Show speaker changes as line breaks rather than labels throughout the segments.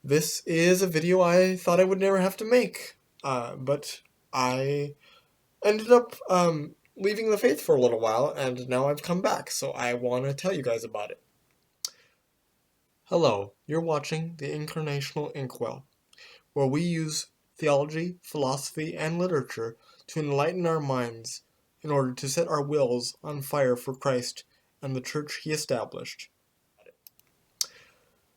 This is a video I thought I would never have to make, but I ended up leaving the faith for a little while, and now I've come back, so I want to tell you guys about it. Hello, you're watching the Incarnational Inkwell, where we use theology, philosophy, and literature to enlighten our minds in order to set our wills on fire for Christ and the church he established.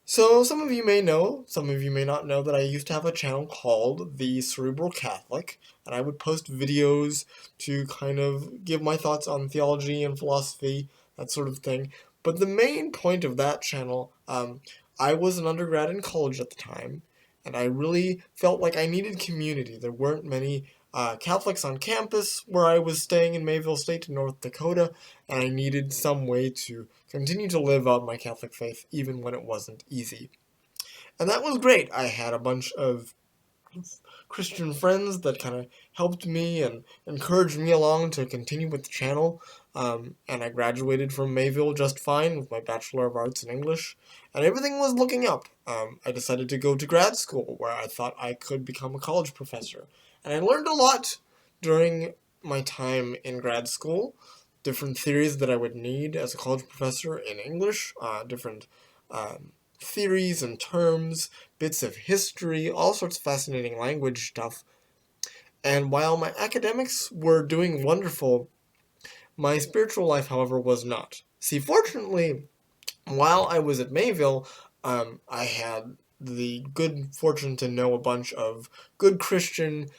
So, some of you may know, some of you may not know that I used to have a channel called The Cerebral Catholic, and I would post videos to kind of give my thoughts on theology and philosophy, that sort of thing. But the main point of that channel, I was an undergrad in college at the time, and I really felt like I needed community. There weren't many Catholics on campus where I was staying in Mayville State in North Dakota, and I needed some way to continue to live out my Catholic faith even when it wasn't easy. And that was great. I had a bunch of Christian friends that kind of helped me and encouraged me along to continue with the channel. And I graduated from Mayville just fine with my Bachelor of Arts in English, and everything was looking up. I decided to go to grad school where I thought I could become a college professor. And I learned a lot during my time in grad school, different theories that I would need as a college professor in English, different theories and terms, bits of history, all sorts of fascinating language stuff. And while my academics were doing wonderful, my spiritual life, however, was not. See, fortunately, while I was at Mayville, I had the good fortune to know a bunch of good Christian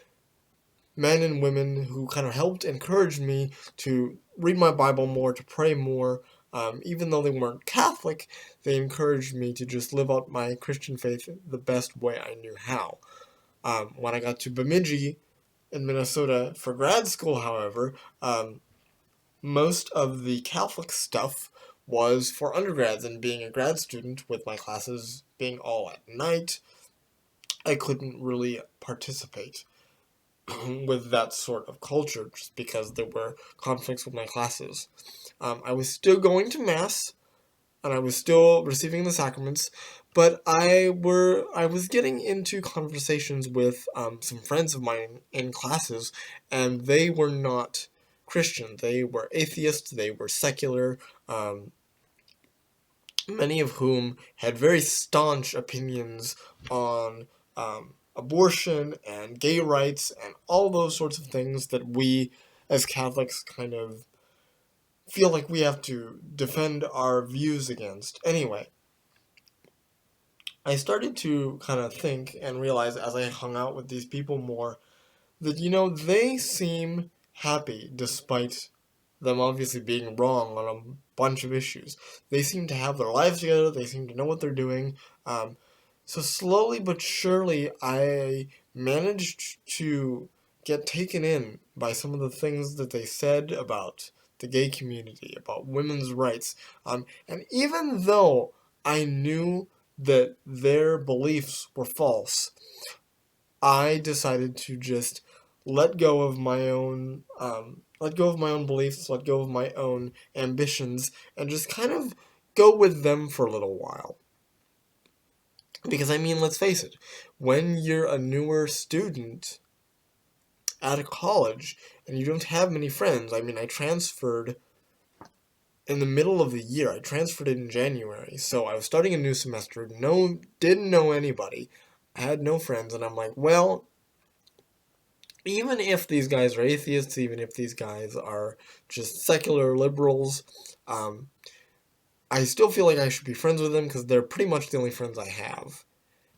men and women who kind of helped encourage me to read my Bible more, to pray more. Even though they weren't Catholic, they encouraged me to just live out my Christian faith the best way I knew how. When I got to Bemidji in Minnesota for grad school, however, most of the Catholic stuff was for undergrads, and being a grad student with my classes being all at night, I couldn't really participate with that sort of culture just because there were conflicts with my classes. I was still going to Mass and I was still receiving the sacraments, but I was getting into conversations with some friends of mine in classes, and they were not Christian. They were atheists. They were secular. Many of whom had very staunch opinions on abortion and gay rights and all those sorts of things that we as Catholics kind of feel like we have to defend our views against. Anyway, I started to kind of think and realize as I hung out with these people more that, they seem happy despite them obviously being wrong on a bunch of issues. They seem to have their lives together, they seem to know what they're doing. So slowly but surely, I managed to get taken in by some of the things that they said about the gay community, about women's rights. And even though I knew that their beliefs were false, I decided to just let go of my own beliefs, let go of my own ambitions, and just kind of go with them for a little while. Because I mean, let's face it, when you're a newer student at a college and you don't have many friends, I mean, I transferred in the middle of the year. I transferred in January, so I was starting a new semester. Didn't know anybody. I had no friends, and I'm like, well, even if these guys are atheists, even if these guys are just secular liberals, I still feel like I should be friends with them because they're pretty much the only friends I have.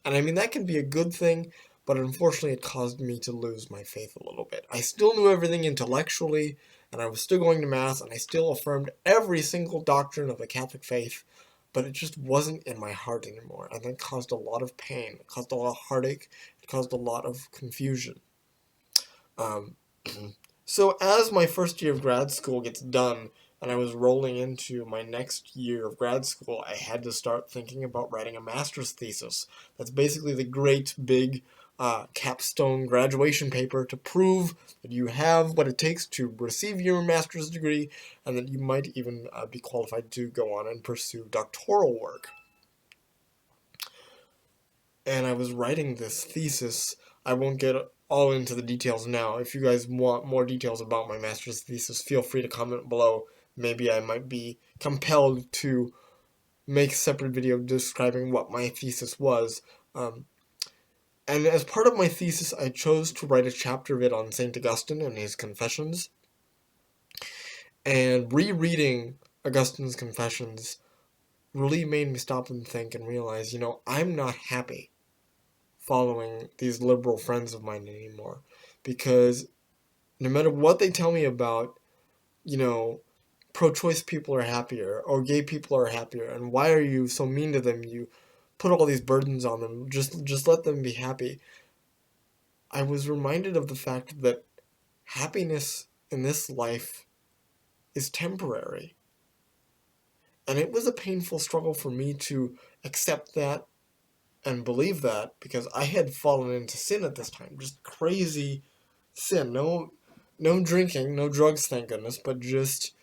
And I mean, that can be a good thing, but unfortunately it caused me to lose my faith a little bit. I still knew everything intellectually, and I was still going to Mass, and I still affirmed every single doctrine of the Catholic faith, but it just wasn't in my heart anymore, and that caused a lot of pain. It caused a lot of heartache. It caused a lot of confusion. Um, so as my first year of grad school gets done, and I was rolling into my next year of grad school, I had to start thinking about writing a master's thesis. That's basically the great big capstone graduation paper to prove that you have what it takes to receive your master's degree, and that you might even be qualified to go on and pursue doctoral work. and I was writing this thesis. I won't get all into the details now. If you guys want more details about my master's thesis, feel free to comment below. Maybe I might be compelled to make a separate video describing what my thesis was. And as part of my thesis, I chose to write a chapter of it on St. Augustine and his Confessions. And rereading Augustine's Confessions really made me stop and think and realize, I'm not happy following these liberal friends of mine anymore. Because no matter what they tell me about, pro-choice people are happier or gay people are happier, and why are you so mean to them? You put all these burdens on them. Just let them be happy. I was reminded of the fact that happiness in this life is temporary. And it was a painful struggle for me to accept that and believe that, because I had fallen into sin at this time. Just crazy sin. No drinking, no drugs, thank goodness, but just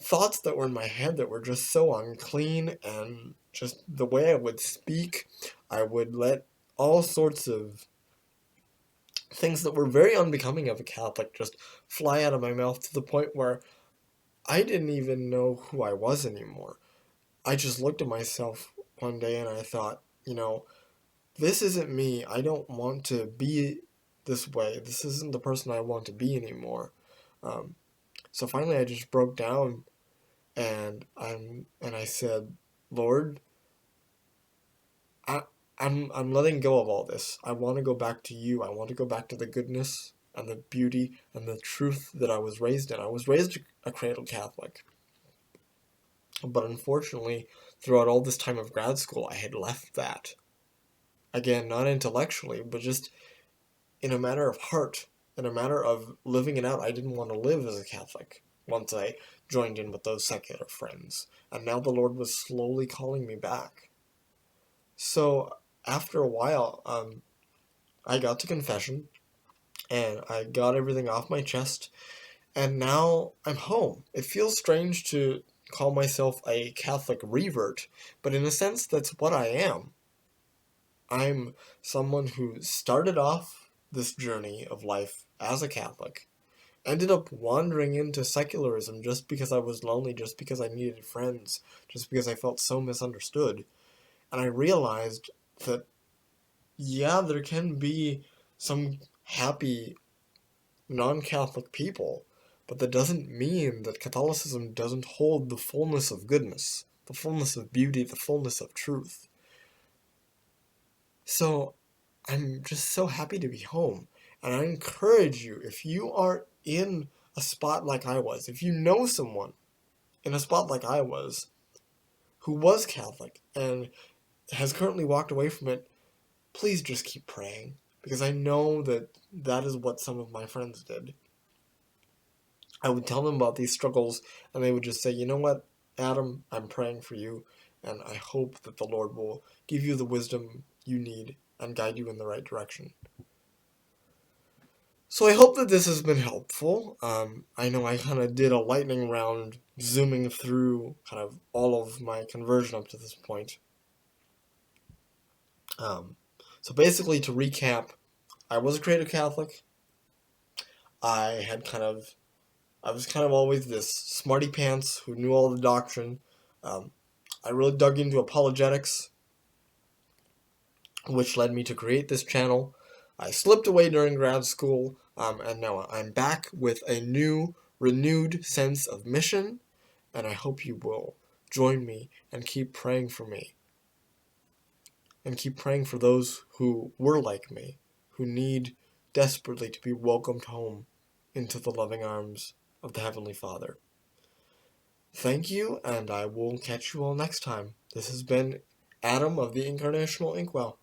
thoughts that were in my head that were just so unclean, and just the way I would speak, I would let all sorts of things that were very unbecoming of a Catholic just fly out of my mouth, to the point where I didn't even know who I was anymore. I just looked at myself one day and I thought, this isn't me. I don't want to be this way. This isn't the person I want to be anymore. So finally I just broke down, and I said, Lord, I'm letting go of all this. I want to go back to you. I want to go back to the goodness and the beauty and the truth that I was raised in. I was raised a cradle Catholic. But unfortunately, throughout all this time of grad school, I had left that. Again, not intellectually, but just in a matter of heart, in a matter of living it out. I didn't want to live as a Catholic once I joined in with those secular friends. And now the Lord was slowly calling me back. So after a while, I got to confession, and I got everything off my chest, and now I'm home. It feels strange to call myself a Catholic revert, but in a sense, that's what I am. I'm someone who started off this journey of life as a Catholic, ended up wandering into secularism just because I was lonely, just because I needed friends, just because I felt so misunderstood. And I realized that, yeah, there can be some happy non-Catholic people, but that doesn't mean that Catholicism doesn't hold the fullness of goodness, the fullness of beauty, the fullness of truth. So I'm just so happy to be home. And I encourage you, if you are in a spot like I was, if you know someone in a spot like I was, who was Catholic and has currently walked away from it, please just keep praying. Because I know that that is what some of my friends did. I would tell them about these struggles, and they would just say, you know what, Adam, I'm praying for you, and I hope that the Lord will give you the wisdom you need and guide you in the right direction. So I hope that this has been helpful. I know I kind of did a lightning round, zooming through kind of all of my conversion up to this point. So basically, to recap, I was a creative Catholic. I was kind of always this smarty pants who knew all the doctrine. I really dug into apologetics, which led me to create this channel. I slipped away during grad school, and now I'm back with a new, renewed sense of mission, and I hope you will join me and keep praying for me. And keep praying for those who were like me, who need desperately to be welcomed home into the loving arms of the Heavenly Father. Thank you, and I will catch you all next time. This has been Adam of the Incarnational Inkwell.